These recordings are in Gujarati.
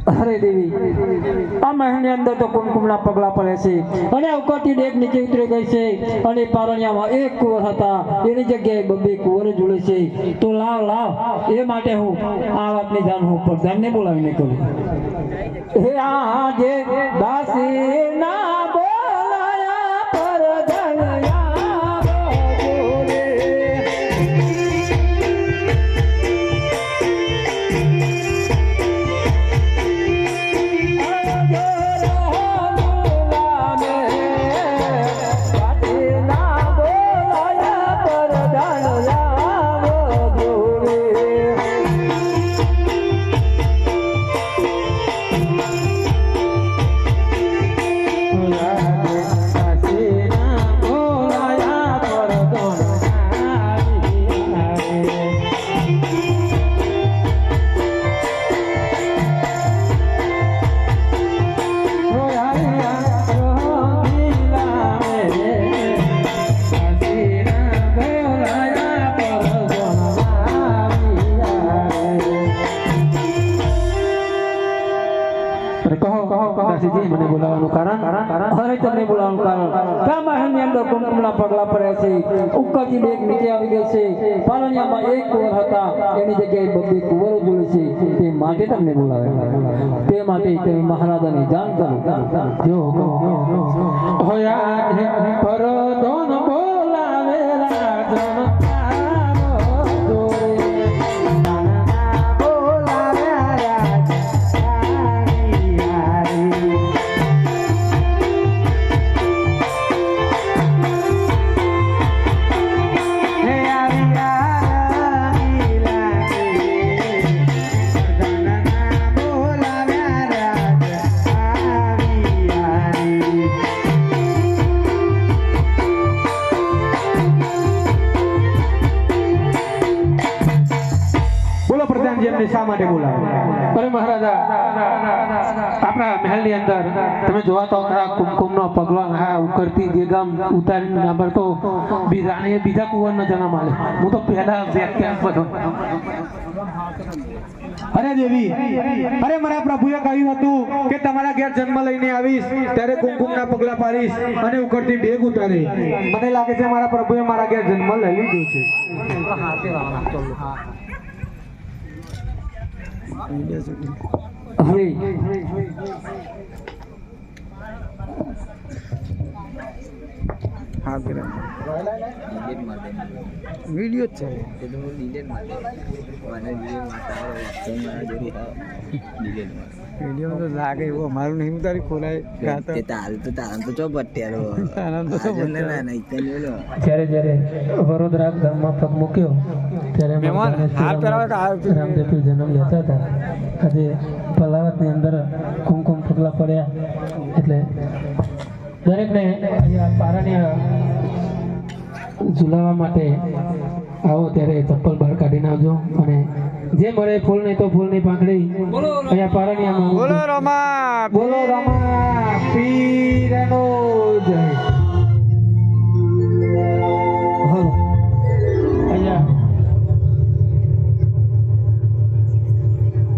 અરે દેવી, આ મહેલની અંદર તો કુમકુમના પગલા પડે છે અને અવકાશથી ડેક નીચે ઉતરી ગઈ છે અને પારણિયામાં એક કુંવર હતા એની જગ્યાએ બબ્બે કુંવર ઝૂલે છે. તો લાવ એ માટે હું આ વાતની જાણ હું પ્રધાનને બોલાવીને કરું. હે આજે દાસી ના બોલાયા પ્રધાન મને બોલાવવાનું કારણ હવે તમને બોલાવવાનું કારણ કા મહેલની અંદર કુમકુમના પગલા પડ્યા છે, ઉક્કાથી ડેક નીચે આવી ગઈ છે, પારણિયામાં એક કુંવર હતા એની જગ્યાએ બબ્બે કુંવરો ઝૂલે છે, તે માટે તમને બોલાવે. તે માટે તમે મહારાજાને જાણ કરો. જો હોયા પરદોન બોલાવે રાજન શા માટે બોલાવે? અરે મહારાજા, આપણા મહેલની અંદર તમે જોવા તો ખરા કુમકુમનો પગલો હા ઉકરતી જે ગામ ઉતારીને નંબર તો રાણીએ બીજા કુંવરનો જન્મ આલે. હું તો પહેલા વ્યાખ્યાન બધો. અરે દેવી, અરે મારા પ્રભુએ કહ્યું હતું કે તમારા ઘેર જન્મ લઈને આવીશ ત્યારે કુમકુમના પગલા પાડીશ અને ઉકરતી બેગ ઉતારે. મને લાગે છે મારા પ્રભુએ મારા ઘેર જન્મ લઈ લીધો છે. હવે વિડિયો છે વિડિયો તો લાગે એવો મારું નહીં તારી ખોલાય જ્યારે વડોદરા ગામમાં પગ મૂક્યો ત્યારે રામદેવ જન્મ લેતા હતા. આજે પલાવતની અંદર કુમકુમ પગલા પડ્યા એટલે દરેકને અહીંયા પારણિયા ઝુલાવવા માટે આવો ત્યારે ચપ્પલ બહાર કાઢીને આવજો અને જે મળે ફૂલ નહીં તો ફૂલની પાંખડી અહીંયા પારણિયામાં બોલો રમા પીરનો જય. અહીંયા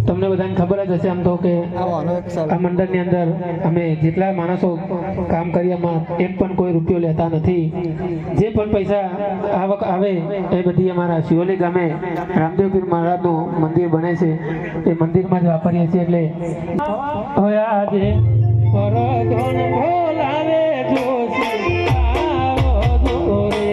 તમને બધાને ખબર જ હશે આમ તો કે આ મંડળની અંદર અમે જેટલા માણસો કામ કરીએ એમાં એક પણ કોઈ રૂપિયો લેતા નથી. જે પણ પૈસા આવક આવે એ બધી અમારા શિવોલી ગામે રામદેવપીર મહારાજનું મંદિર બને છે એ મંદિરમાં જ વાપરીએ છીએ. એટલે હવે આજે પરધોન બોલાવે જોશી આવો રે.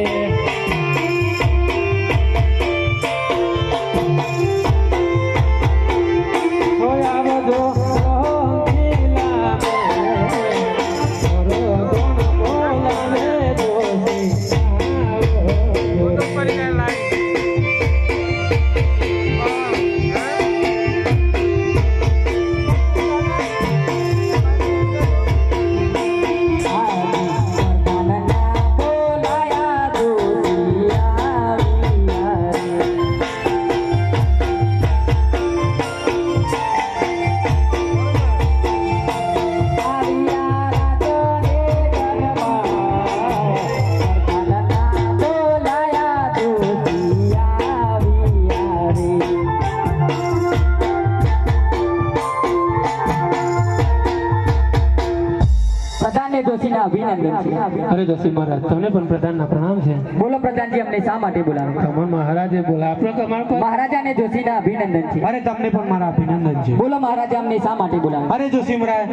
અને જોશીના અભિનંદન છે. અરે દસી મહારાજ તમને પણ પ્રધાનના પ્રણામ છે. બોલો પ્રધાનજી, અમને શા માટે બોલાવ્યા? તમારા મહારાજે બોલા આપણો કમાલ પર મહારાજા અને જોશીના અભિનંદન છે. અરે તમને પણ મારા અભિનંદન છે. બોલો મહારાજા, અમને શા માટે બોલાવ્યા? અરે જોશી મહારાજ